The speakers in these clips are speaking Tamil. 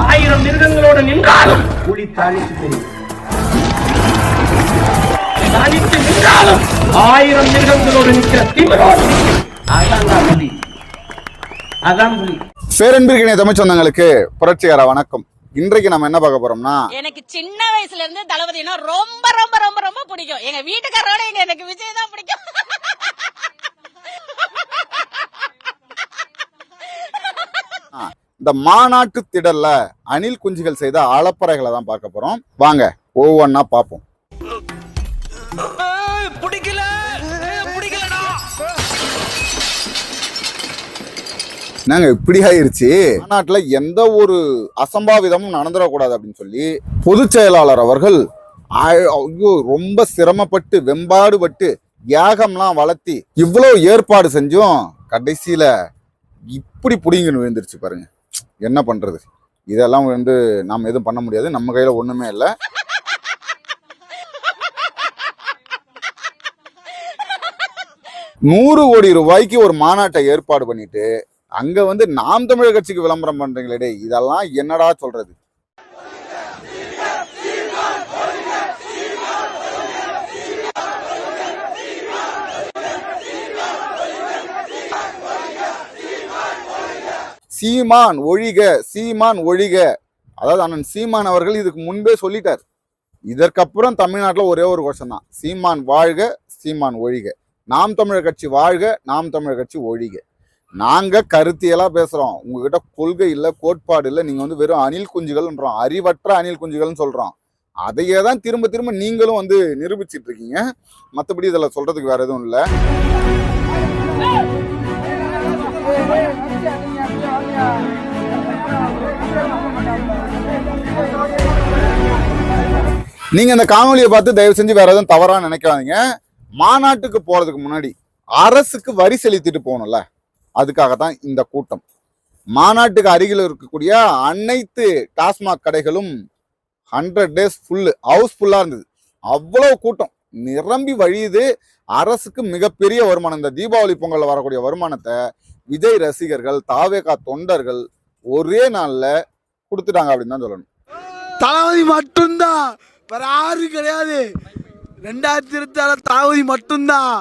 1000 மிருகங்களோடு நின்றாலும் புலி தனித்து தெரியும். தனித்து நின்றாலும் 1000 மிருகங்களோடு நிற்கிற திமிரோடு அதான் புலி. அதான் புலி. பேரன்பிற்கினிய தமிழ் சொந்தங்களுக்கு புரட்சிகர வணக்கம். இன்றைக்கு நம்ம என்ன பார்க்க போறோம்னா, எனக்கு சின்ன வயசுல இருந்து தளபதினா ரொம்ப ரொம்ப ரொம்ப ரொம்ப பிடிக்கும். எங்க வீட்டுக்காரோட எனக்கு விஜய் தான் பிடிக்கும். இந்த மாநாட்டு திடல்ல அணில் குஞ்சுகள் செய்த அலப்பறைகளை தான் பார்க்க போறோம். வாங்க ஒவ்வொன்னா பார்ப்போம். நாங்க இப்படி ஆயிருச்சு, மாநாட்டுல எந்த ஒரு அசம்பாவிதமும் நடந்துடக்கூடாது அப்படின்னு சொல்லி பொதுச் செயலாளர் அவர்கள் ஐயோ ரொம்ப சிரமப்பட்டு வெம்பாடுபட்டு யாகம்லாம் வளர்த்தி இவ்வளவு ஏற்பாடு செஞ்சும் கடைசியில இப்படி புடிங்கன்னு விழுந்துருச்சு பாருங்க. என்ன பண்றது? இதெல்லாம் நாம எதுவும் பண்ண முடியாது, நம்ம கையில ஒண்ணுமே இல்லை. ₹100 கோடி ஒரு மாநாட்டை ஏற்பாடு பண்ணிட்டு அங்க நாம் தமிழர் கட்சிக்கு விளம்பரம் பண்றீங்களே, இதெல்லாம் என்னடா சொல்றது? சீமான் ஒழிக, சீமான் ஒழிக. அதாவது அண்ணன் சீமான் அவர்கள் இதுக்கு முன்பே சொல்லிட்டார். இதற்கப்புறம் தமிழ்நாட்டில் ஒரே ஒரு வருஷம் தான், சீமான் வாழ்க, சீமான் ஒழிக. நாம் தமிழர் கட்சி வாழ்க, நாம் தமிழர் கட்சி ஒழிக. நாங்க கருத்தியலா பேசுறோம், உங்ககிட்ட கொள்கை இல்ல, கோட்பாடு இல்ல. நீங்க வெறும் அணில் குஞ்சுகள்ன்றோம், அறிவற்ற அணில் குஞ்சுகள்னு சொல்றோம். அதையே தான் திரும்ப திரும்ப நீங்களும் நிரூபிச்சிட்டு இருக்கீங்க. மற்றபடி இதில் சொல்றதுக்கு வேற எதுவும் இல்லை. நீங்க இந்த காணொலியை பார்த்து தயவு செஞ்சு வேற எதுவும் தவறா நினைக்காதீங்க. மாநாட்டுக்கு போறதுக்கு முன்னாடி அரசுக்கு வரி செலுத்திட்டு போகணும்ல, அதுக்காகத்தான் இந்த கூட்டம். மாநாட்டுக்கு அருகில் இருக்கக்கூடிய அனைத்து டாஸ்மாக் கடைகளும் 100 days ஃபுல்லு ஹவுஸ்ஃபுல்லா இருந்தது. அவ்வளவு கூட்டம் நிரம்பி வழியுது. அரசுக்கு மிகப்பெரிய வருமானம். இந்த தீபாவளி பொங்கல்ல வரக்கூடிய வருமானத்தை விஜய் ரசிகர்கள், தாவேகா தொண்டர்கள் ஒரே நாள்ல கொடுத்துட்டாங்க அப்படின்னு தான் சொல்லணும். தளபதி மட்டும்தான், வேற யாரும் கிடையாது. 2026 தளபதி மட்டும்தான்.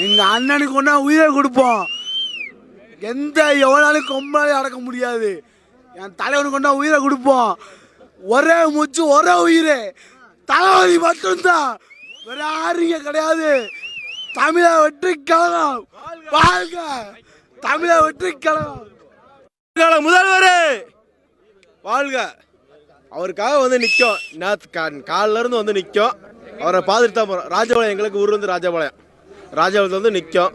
எங்க அண்ணனுக்கு ஒன்னா உயிரை கொடுப்போம். எந்த எவ்வளவு கொம்பாலும் அடக்க முடியாது. என் தலைவனுக்கு ஒன்னா உயிரை கொடுப்போம். ஒரே மூச்சு ஒரே உயிர், தளபதி மட்டும்தான், வேற யாருங்க கிடையாது. தமிழ வெற்றி கழகம் வாழ்க, தமிழ வெற்றி கழகம் முதல்வர் வாழ்க. அவருக்காக நிற்கும். நேற்று காலில இருந்து நிற்கும். அவரை பார்த்துட்டு தான் போகிறோம். ராஜபாளையம் எங்களுக்கு ஊர் ராஜபாளையம். ராஜபாளையத்தில் நிற்கும்.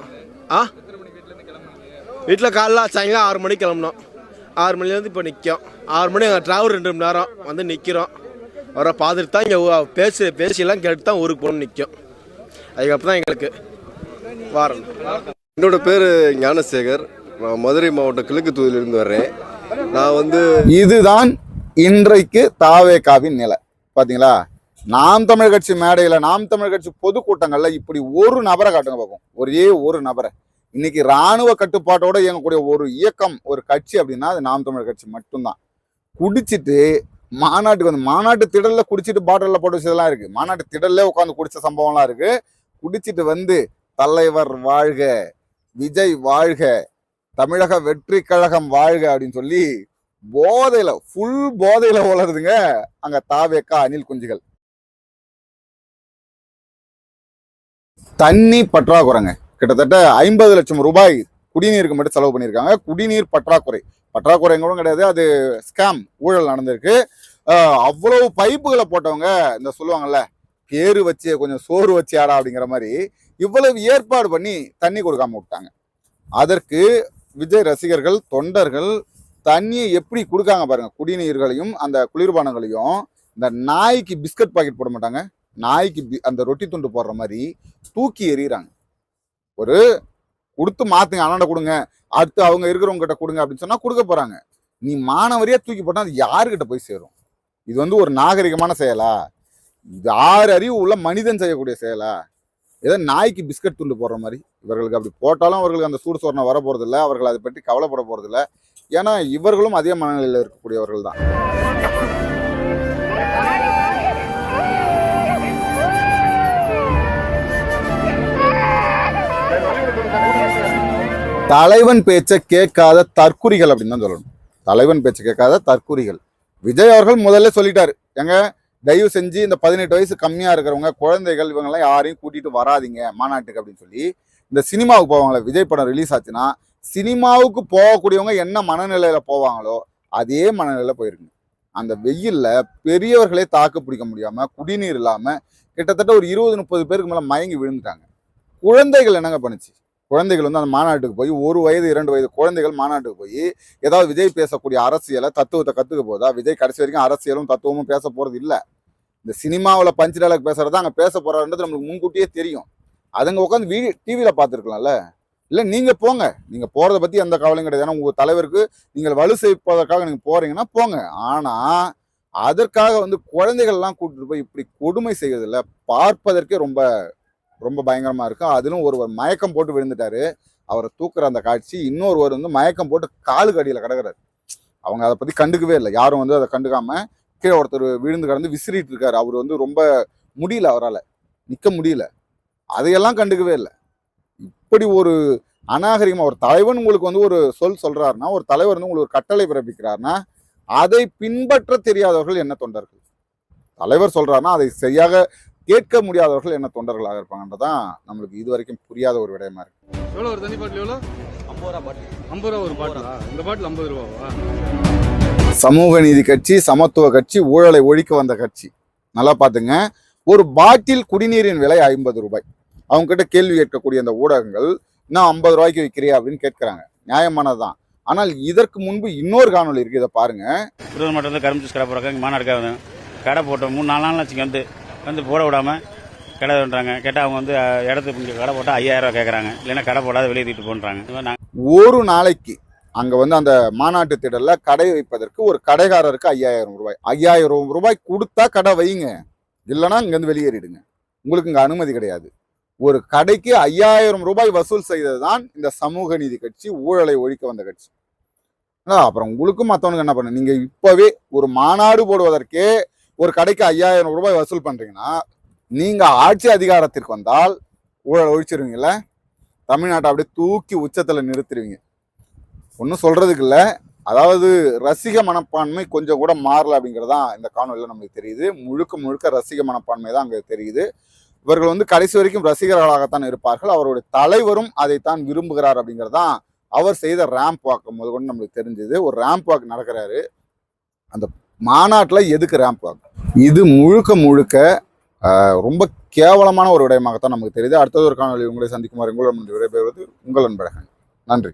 வீட்டில் காலைல சாயங்காலம் 6 மணிக்கு கிளம்பணும். 6 மணிலேருந்து இப்போ நிற்கும். 6 மணி எங்கள் டிராவல் 2 மணி நேரம் நிற்கிறோம். அவரை பார்த்துட்டு தான் இங்கே பேசியெல்லாம் கேட்டு தான் ஊருக்கு போகணும்னு நிற்கும். அதுக்கப்புறம் தான் எங்களுக்கு வாரம். என்னோட பேர் ஞானசேகர். நான் மதுரை மாவட்டம் கிழக்கு தொகுதியிலிருந்து வர்றேன். நான் இதுதான் இன்றைக்கு தாவேகாவின் நிலை. பாத்தீங்களா? நாம் தமிழர் கட்சி மேடையில, நாம் தமிழர் கட்சி பொதுக்கூட்டங்கள்ல இப்படி ஒரு நபரை காட்டுங்க பார்ப்போம். ஒரே ஒரு நபரை. இன்னைக்கு இராணுவ கட்டுப்பாட்டோட இயங்கக்கூடிய ஒரு இயக்கம், ஒரு கட்சி அப்படின்னா அது நாம் தமிழர் கட்சி மட்டும்தான். குடிச்சிட்டு மாநாட்டுக்கு மாநாட்டு திடல்ல குடிச்சிட்டு பாட்டில போட்டு வச்சதெல்லாம் இருக்கு. மாநாட்டு திடல்ல உட்காந்து குடிச்ச சம்பவம்லாம் இருக்கு. குடிச்சிட்டு தலைவர் வாழ்க, விஜய் வாழ்க, தமிழக வெற்றி கழகம் வாழ்க அப்படின்னு சொல்லி போதையில, ஃபுல் போதையில வளருதுங்க அங்க தாவேகா அணில் குஞ்சுகள். தண்ணி பற்றாக்குறைங்க. கிட்டத்தட்ட 50 லட்சம் ரூபாய் குடிநீருக்கு மட்டும் செலவு பண்ணியிருக்காங்க. குடிநீர் பற்றாக்குறைங்களும் கிடையாது, அது ஸ்கேம், ஊழல் நடந்திருக்கு. அவ்வளவு பைப்புகளை போட்டவங்க இந்த சொல்லுவாங்கல்ல, பேரு வச்சு கொஞ்சம் சோறு வச்சு ஆடா அப்படிங்கிற மாதிரி இவ்வளவு ஏற்பாடு பண்ணி தண்ணி கொடுக்காம விட்டாங்க. அதற்கு விஜய் ரசிகர்கள், தொண்டர்கள் தண்ணியை எப்படி கொடுக்காங்க பாருங்க. குடிநீர்களையும் அந்த குளிர்பானங்களையும் இந்த நாய்க்கு பிஸ்கட் பாக்கெட் போட மாட்டாங்க, நாய்க்கு அந்த ரொட்டி துண்டு போடுற மாதிரி தூக்கி எறிகிறாங்க. ஒரு கொடுத்து மாத்துங்க, அண்ணாண்ட கொடுங்க, அடுத்து அவங்க இருக்கிறவங்க கிட்ட கொடுங்க அப்படின்னு சொன்னா கொடுக்க போறாங்க. நீ மாணவரியா தூக்கி போட்டா அது யாருக்கிட்ட போய் சேரும்? இது ஒரு நாகரிகமான செயலா? இது 6 அறிவு உள்ள மனிதன் செய்யக்கூடிய செயலா? ஏதோ நாய்க்கு பிஸ்கட் துண்டு போடுற மாதிரி. இவர்களுக்கு அப்படி போட்டாலும் அவர்களுக்கு அந்த சூடு சொரணை வர போகிறதில்ல, அவர்கள் அதை பற்றி கவலைப்பட போகிறதில்ல. ஏன்னா இவர்களும் அதே மனநிலையில் இருக்கக்கூடியவர்கள் தான். தலைவன் பேச்சை கேட்காத தற்குறிகள் அப்படின்னு தான் சொல்லணும். தலைவன் பேச்சை கேட்காத தற்குறிகள். விஜய் அவர்கள் முதல்ல சொல்லிட்டாரு, எங்க தயவு செஞ்சு இந்த 18 வயசு கம்மியா இருக்கிறவங்க, குழந்தைகள், இவங்கெல்லாம் யாரையும் கூட்டிட்டு வராதிங்க மாநாட்டுக்கு அப்படின்னு சொல்லி. இந்த சினிமாவுக்கு போவாங்களே, விஜய் படம் ரிலீஸ் ஆச்சுன்னா சினிமாவுக்கு போகக்கூடியவங்க என்ன மனநிலையில போவாங்களோ அதே மனநிலையில போயிருக்குங்க. அந்த வெயில்ல பெரியவர்களே தாக்கு பிடிக்க முடியாம, குடிநீர் இல்லாம கிட்டத்தட்ட ஒரு 20-30 பேருக்கு மேல மயங்கி விழுந்துட்டாங்க. குழந்தைகள் என்னங்க பண்ணுச்சு? குழந்தைகள் வந்து அந்த மாநாட்டுக்கு போய் 1 வயது 2 வயது குழந்தைகள் மாநாட்டுக்கு போய் ஏதாவது விஜய் பேசக்கூடிய அரசியலை தத்துவத்தை கத்துக்க போதா? விஜய் கடைசி வரைக்கும் அரசியலும் தத்துவமும் பேச போறது இல்லை. இந்த சினிமாவில் பஞ்ச் டைலாக் பேசுறதா அங்கே பேச போறாருன்றது நம்மளுக்கு முன்கூட்டியே தெரியும். அதுங்க உட்காந்து டிவியில பார்த்துருக்கலாம்ல. இல்லை நீங்க போங்க, நீங்க போறதை பத்தி எந்த கவலையும் கிடையாது. ஏன்னா உங்க தலைவருக்கு நீங்கள் வலு சேர்ப்பதற்காக நீங்க போறீங்கன்னா போங்க. ஆனா அதற்காக வந்து குழந்தைகள்லாம் கூட்டிட்டு போய் இப்படி கொடுமை செய்யறதில்ல, பார்ப்பதற்கே ரொம்ப ரொம்ப பயங்கரமா இருக்கும். அதிலும் ஒருவர் மயக்கம் போட்டு விழுந்துட்டாரு, அவரை தூக்குற அந்த காட்சி. இன்னொருவர் வந்து மயக்கம் போட்டு காலுக்கு அடியில் கிடக்குறாரு. அவங்க அதை பத்தி கண்டுக்கவே இல்லை, யாரும் வந்து அதை கண்டுக்காம கீழே ஒருத்தர் விழுந்து கிடந்து விசிறிட்டு இருக்காரு. அவர் வந்து ரொம்ப முடியல, அவரால் நிற்க முடியல, அதையெல்லாம் கண்டுக்கவே இல்லை. இப்படி ஒரு அநாகரிகமா ஒரு தலைவன் உங்களுக்கு வந்து ஒரு சொல்றாருன்னா, ஒரு தலைவர் வந்து உங்களுக்கு ஒரு கட்டளை பிறப்பிக்கிறாருன்னா அதை பின்பற்ற தெரியாதவர்கள் என்ன தொண்டர்கள்? தலைவர் சொல்றாருன்னா அதை சரியாக கேட்க முடியாதவர்கள் என்ன தொண்டர்களாக இருப்பாங்கன்றதான் நம்மளுக்கு இது வரைக்கும் புரியாத ஒரு விடயமா இருக்கு. எவ்வளோ ஒரு தண்ணி பாட்டில் எவ்வளோ? 50 ரூபா பாட்டில். 50 ரூபா ஒரு பாட்டிலா? இந்த பாட்டில் 50 ரூபாவா? சமூக நீதி கட்சி, சமத்துவ கட்சி, ஊழலை ஒழிக்க வந்த கட்சி. நல்லா பாத்துங்க, ஒரு பாட்டில் குடிநீரின் விலை 50 ரூபாய். அவங்க கிட்ட கேள்வி கேட்கக்கூடிய அந்த ஊடகங்கள் இன்னும் 50 ரூபாய்க்கு விற்கிறியா அப்படின்னு கேட்கிறாங்க. நியாயமானதுதான். ஆனால் இதற்கு முன்பு இன்னொரு காணொலி இருக்கு, இதை பாருங்க. விருது மட்டும் வந்து கரும்பு ஜூஸ் கடை போடுறாங்க, இங்கே மாநாடுக்காக கடை போட்டோம் 3-4 நாள் வச்சுக்க வந்து போட விடாமல் கடை பண்ணுறாங்க. கேட்டால் அவங்க வந்து இடத்துக்கு இங்கே கடை போட்டால் 5000 ரூபா கேட்குறாங்க, இல்லைன்னா கடை போடாத வெளியே தூக்கிட்டு போன்றாங்க. ஒரு நாளைக்கு அங்கே வந்து அந்த மாநாட்டு திடலில் கடை வைப்பதற்கு ஒரு கடைக்காரருக்கு 5000 ரூபாய். 5000 ரூபாய் கொடுத்தா கடை வைங்க, இல்லைன்னா இங்கேருந்து வெளியேறிடுங்க. உங்களுக்கு இங்கே அனுமதி கிடையாது. ஒரு கடைக்கு 5000 ரூபாய் வசூல் செய்தது தான் இந்த சமூக நீதி கட்சி, ஊழலை ஒழிக்க வந்த கட்சி. அப்புறம் உங்களுக்கும் மற்றவனுக்கு என்ன பண்ண? நீங்கள் இப்போவே ஒரு மாநாடு போடுவதற்கே ஒரு கடைக்கு 5000 ரூபாய் வசூல் பண்றீங்கன்னா, நீங்க ஆட்சி அதிகாரத்திற்கு வந்தால் ஊழல் ஒழிச்சிருவீங்கல்ல, தமிழ்நாட்டை அப்படியே தூக்கி உச்சத்துல நிறுத்திடுவீங்க. ஒன்றும் சொல்றதுக்கு இல்லை. அதாவது ரசிக மனப்பான்மை கொஞ்சம் கூட மாறல அப்படிங்கிறதான் இந்த காணொலியில் நமக்கு தெரியுது. முழுக்க முழுக்க ரசிக மனப்பான்மை தான் அங்கே தெரியுது. இவர்கள் வந்து கடைசி வரைக்கும் ரசிகர்களாகத்தான் இருப்பார்கள். அவருடைய தலைவரும் அதைத்தான் விரும்புகிறார் அப்படிங்கிறதான் அவர் செய்த ரேம்ப் வாக்கு முதல் கொண்டு நம்மளுக்கு தெரிஞ்சது. ஒரு ரேம்ப் வாக் நடக்கிறாரு, அந்த மாநாட்டில் எதுக்கு ரேம்ப் வாக்? இது முழுக்க முழுக்க ரொம்ப கேவலமான ஒரு விடயமாகத்தான் நமக்கு தெரியுது. அடுத்தது ஒரு காணொலி உங்களை சந்திக்குமாறு உங்களிடம் விடைபெறுவது உங்கள் அன்பழகன். நன்றி.